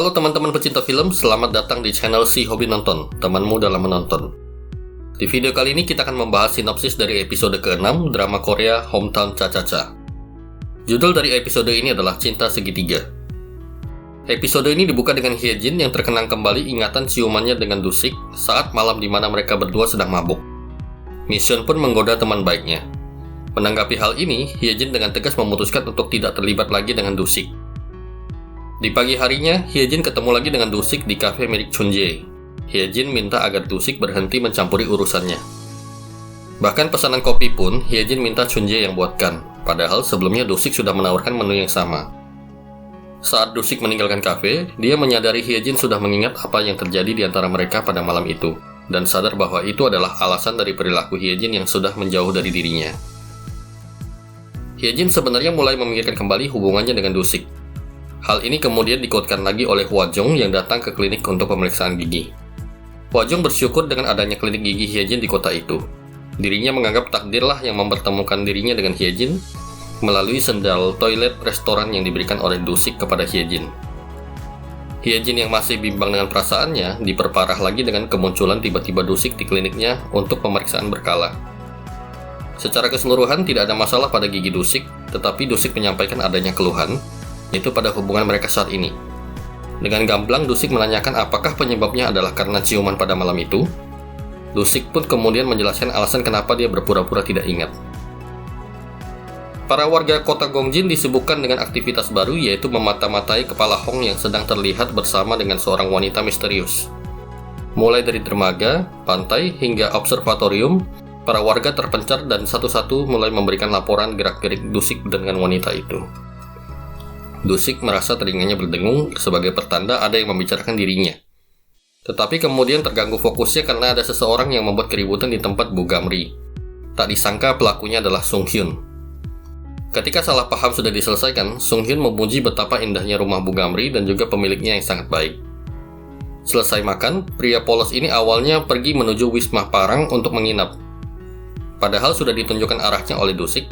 Halo teman-teman pecinta film, selamat datang di channel Si Hobi Nonton, temanmu dalam menonton. Di video kali ini kita akan membahas sinopsis dari episode ke-6 drama Korea Hometown Cha-Cha-Cha. Judul dari episode ini adalah Cinta Segitiga. Episode ini dibuka dengan Hyejin yang terkenang kembali ingatan ciumannya dengan Dusik saat malam di mana mereka berdua sedang mabuk. Mission pun menggoda teman baiknya. Menanggapi hal ini, Hyejin dengan tegas memutuskan untuk tidak terlibat lagi dengan Dusik. Di pagi harinya, Hyejin ketemu lagi dengan Dusik di kafe milik Chunjae. Hyejin minta agar Dusik berhenti mencampuri urusannya. Bahkan pesanan kopi pun, Hyejin minta Chunjae yang buatkan. Padahal sebelumnya Dusik sudah menawarkan menu yang sama. Saat Dusik meninggalkan kafe, dia menyadari Hyejin sudah mengingat apa yang terjadi di antara mereka pada malam itu, dan sadar bahwa itu adalah alasan dari perilaku Hyejin yang sudah menjauh dari dirinya. Hyejin sebenarnya mulai memikirkan kembali hubungannya dengan Dusik. Hal ini kemudian dikuatkan lagi oleh Hwa Jong yang datang ke klinik untuk pemeriksaan gigi. Hwa Jong bersyukur dengan adanya klinik gigi Hyejin di kota itu. Dirinya menganggap takdirlah yang mempertemukan dirinya dengan Hyejin melalui sendal toilet restoran yang diberikan oleh Dusik kepada Hyejin. Hyejin yang masih bimbang dengan perasaannya diperparah lagi dengan kemunculan tiba-tiba Dusik di kliniknya untuk pemeriksaan berkala. Secara keseluruhan tidak ada masalah pada gigi Dusik, tetapi Dusik menyampaikan adanya keluhan, yaitu pada hubungan mereka saat ini. Dengan gamblang, Dusik menanyakan apakah penyebabnya adalah karena ciuman pada malam itu. Dusik pun kemudian menjelaskan alasan kenapa dia berpura-pura tidak ingat. Para warga kota Gongjin disibukkan dengan aktivitas baru, yaitu memata-matai kepala Hong yang sedang terlihat bersama dengan seorang wanita misterius. Mulai dari dermaga, pantai, hingga observatorium, para warga terpencar dan satu-satu mulai memberikan laporan gerak-gerik Dusik dengan wanita itu. Dusik merasa telinganya berdengung sebagai pertanda ada yang membicarakan dirinya. Tetapi kemudian terganggu fokusnya karena ada seseorang yang membuat keributan di tempat Bu Gamri. Tak disangka pelakunya adalah Sung Hyun. Ketika salah paham sudah diselesaikan, Sung Hyun memuji betapa indahnya rumah Bu Gamri dan juga pemiliknya yang sangat baik. Selesai makan, pria polos ini awalnya pergi menuju Wisma Parang untuk menginap. Padahal sudah ditunjukkan arahnya oleh Dusik.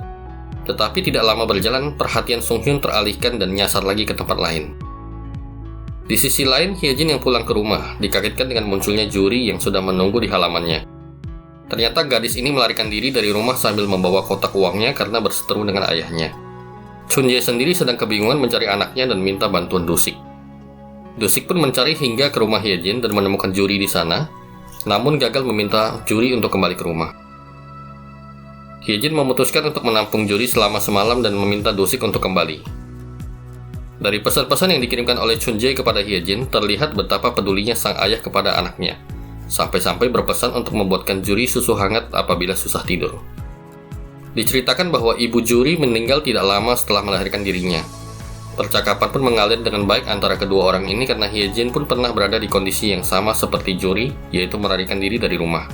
Tetapi tidak lama berjalan, perhatian Sung Hyun teralihkan dan nyasar lagi ke tempat lain. Di sisi lain, Hyejin yang pulang ke rumah dikagetkan dengan munculnya juri yang sudah menunggu di halamannya. Ternyata gadis ini melarikan diri dari rumah sambil membawa kotak uangnya karena berseteru dengan ayahnya. Chunjae sendiri sedang kebingungan mencari anaknya dan minta bantuan Dusik. Dusik pun mencari hingga ke rumah Hyejin dan menemukan juri di sana, namun gagal meminta juri untuk kembali ke rumah. Hyejin memutuskan untuk menampung juri selama semalam dan meminta Dusik untuk kembali. Dari pesan-pesan yang dikirimkan oleh Chunjae kepada Hyejin, terlihat betapa pedulinya sang ayah kepada anaknya, sampai-sampai berpesan untuk membuatkan juri susu hangat apabila susah tidur. Diceritakan bahwa ibu juri meninggal tidak lama setelah melahirkan dirinya. Percakapan pun mengalir dengan baik antara kedua orang ini karena Hyejin pun pernah berada di kondisi yang sama seperti juri, yaitu melarikan diri dari rumah.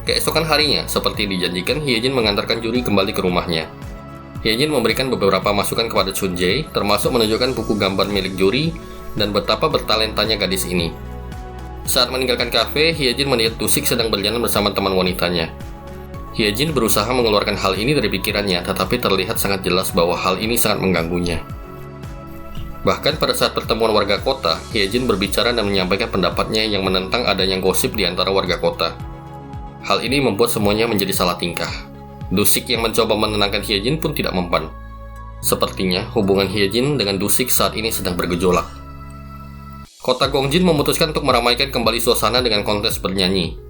Keesokan harinya, seperti dijanjikan, Hyejin mengantarkan juri kembali ke rumahnya. Hyejin memberikan beberapa masukan kepada Chunjae, termasuk menunjukkan buku gambar milik juri dan betapa bertalentanya gadis ini. Saat meninggalkan kafe, Hyejin melihat Dusik sedang berjalan bersama teman wanitanya. Hyejin berusaha mengeluarkan hal ini dari pikirannya, tetapi terlihat sangat jelas bahwa hal ini sangat mengganggunya. Bahkan pada saat pertemuan warga kota, Hyejin berbicara dan menyampaikan pendapatnya yang menentang adanya gosip di antara warga kota. Hal ini membuat semuanya menjadi salah tingkah. Dusik yang mencoba menenangkan Hyejin pun tidak mempan. Sepertinya hubungan Hyejin dengan Dusik saat ini sedang bergejolak. Kota Gongjin memutuskan untuk meramaikan kembali suasana dengan kontes bernyanyi.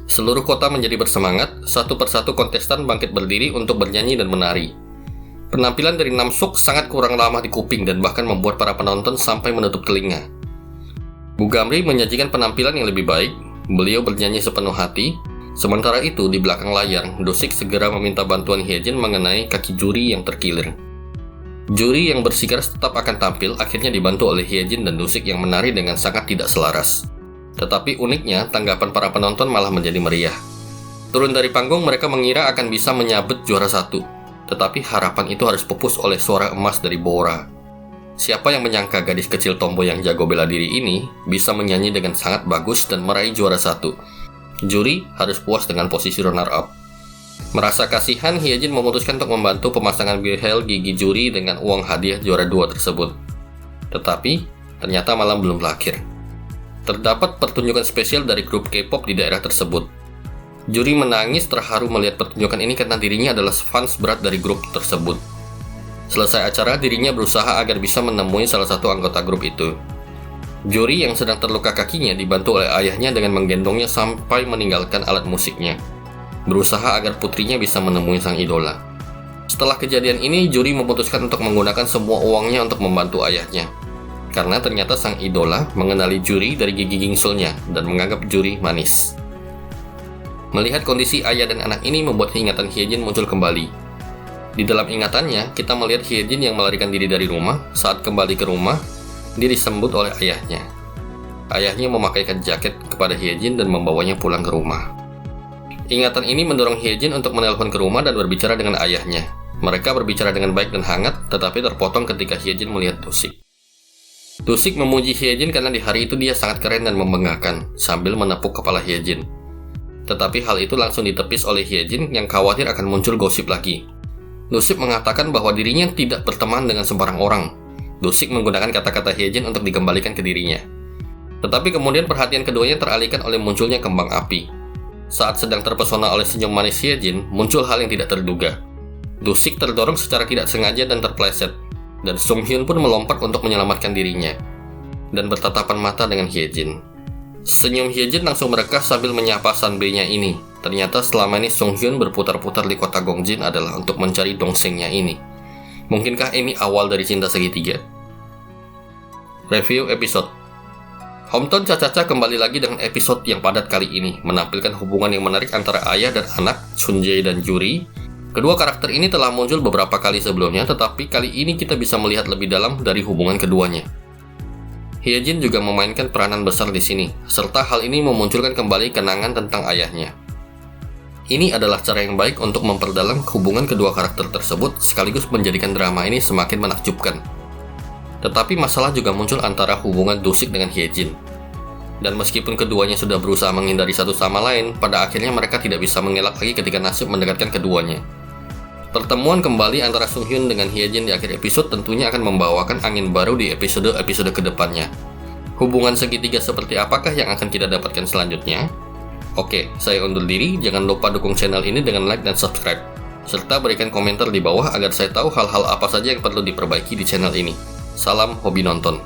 Seluruh kota menjadi bersemangat, satu persatu kontestan bangkit berdiri untuk bernyanyi dan menari. Penampilan dari Namsook sangat kurang ramah di kuping dan bahkan membuat para penonton sampai menutup telinga. Bu Gamri menyajikan penampilan yang lebih baik. Beliau bernyanyi sepenuh hati. Sementara itu, di belakang layar, Dusik segera meminta bantuan Hyejin mengenai kaki juri yang terkilir. Juri yang bersikeras tetap akan tampil akhirnya dibantu oleh Hyejin dan Dusik yang menari dengan sangat tidak selaras. Tetapi uniknya, tanggapan para penonton malah menjadi meriah. Turun dari panggung, mereka mengira akan bisa menyabet juara satu. Tetapi harapan itu harus pupus oleh suara emas dari Bora. Siapa yang menyangka gadis kecil tomboy yang jago bela diri ini bisa menyanyi dengan sangat bagus dan meraih juara satu. Juri harus puas dengan posisi runner-up. Merasa kasihan, Hyejin memutuskan untuk membantu pemasangan behel gigi juri dengan uang hadiah juara 2 tersebut. Tetapi, ternyata malam belum berakhir. Terdapat pertunjukan spesial dari grup K-pop di daerah tersebut. Juri menangis terharu melihat pertunjukan ini karena dirinya adalah fans berat dari grup tersebut. Selesai acara, dirinya berusaha agar bisa menemui salah satu anggota grup itu. Juri yang sedang terluka kakinya dibantu oleh ayahnya dengan menggendongnya sampai meninggalkan alat musiknya, berusaha agar putrinya bisa menemui sang idola. Setelah kejadian ini, Juri memutuskan untuk menggunakan semua uangnya untuk membantu ayahnya. Karena ternyata sang idola mengenali Juri dari gigi gingsulnya dan menganggap Juri manis. Melihat kondisi ayah dan anak ini membuat ingatan Hyejin muncul kembali. Di dalam ingatannya, kita melihat Hyejin yang melarikan diri dari rumah. Saat kembali ke rumah, dia disambut oleh ayahnya. Ayahnya memakaikan jaket kepada Hyejin dan membawanya pulang ke rumah. Ingatan ini mendorong Hyejin untuk menelpon ke rumah dan berbicara dengan ayahnya. Mereka berbicara dengan baik dan hangat, tetapi terpotong ketika Hyejin melihat Dusik. Dusik memuji Hyejin karena di hari itu dia sangat keren dan membanggakan, sambil menepuk kepala Hyejin. Tetapi hal itu langsung ditepis oleh Hyejin yang khawatir akan muncul gosip lagi. Dusik mengatakan bahwa dirinya tidak berteman dengan sembarang orang. Dusik menggunakan kata-kata Hyejin untuk dikembalikan ke dirinya. Tetapi kemudian perhatian keduanya teralihkan oleh munculnya kembang api. Saat sedang terpesona oleh senyum manis Hyejin, muncul hal yang tidak terduga. Dusik terdorong secara tidak sengaja dan terpleset, dan Sung Hyun pun melompat untuk menyelamatkan dirinya, dan bertatapan mata dengan Hyejin. Senyum Hyejin langsung merekah sambil menyapa Sanbei-nya ini. Ternyata selama ini Sung Hyun berputar-putar di kota Gongjin adalah untuk mencari Dongseng-nya ini. Mungkinkah ini awal dari cinta segitiga? Review episode. Hometown Cha-Cha-Cha kembali lagi dengan episode yang padat kali ini, menampilkan hubungan yang menarik antara ayah dan anak, Sunjae dan Juri. Kedua karakter ini telah muncul beberapa kali sebelumnya, tetapi kali ini kita bisa melihat lebih dalam dari hubungan keduanya. Hyejin juga memainkan peranan besar di sini, serta hal ini memunculkan kembali kenangan tentang ayahnya. Ini adalah cara yang baik untuk memperdalam hubungan kedua karakter tersebut, sekaligus menjadikan drama ini semakin menakjubkan. Tetapi masalah juga muncul antara hubungan Dusik dengan Hyejin. Dan meskipun keduanya sudah berusaha menghindari satu sama lain, pada akhirnya mereka tidak bisa mengelak lagi ketika nasib mendekatkan keduanya. Pertemuan kembali antara Sung Hyun dengan Hyejin di akhir episode tentunya akan membawakan angin baru di episode-episode kedepannya. Hubungan segitiga seperti apakah yang akan kita dapatkan selanjutnya? Oke, saya undur diri, jangan lupa dukung channel ini dengan like dan subscribe. Serta berikan komentar di bawah agar saya tahu hal-hal apa saja yang perlu diperbaiki di channel ini. Salam hobi nonton.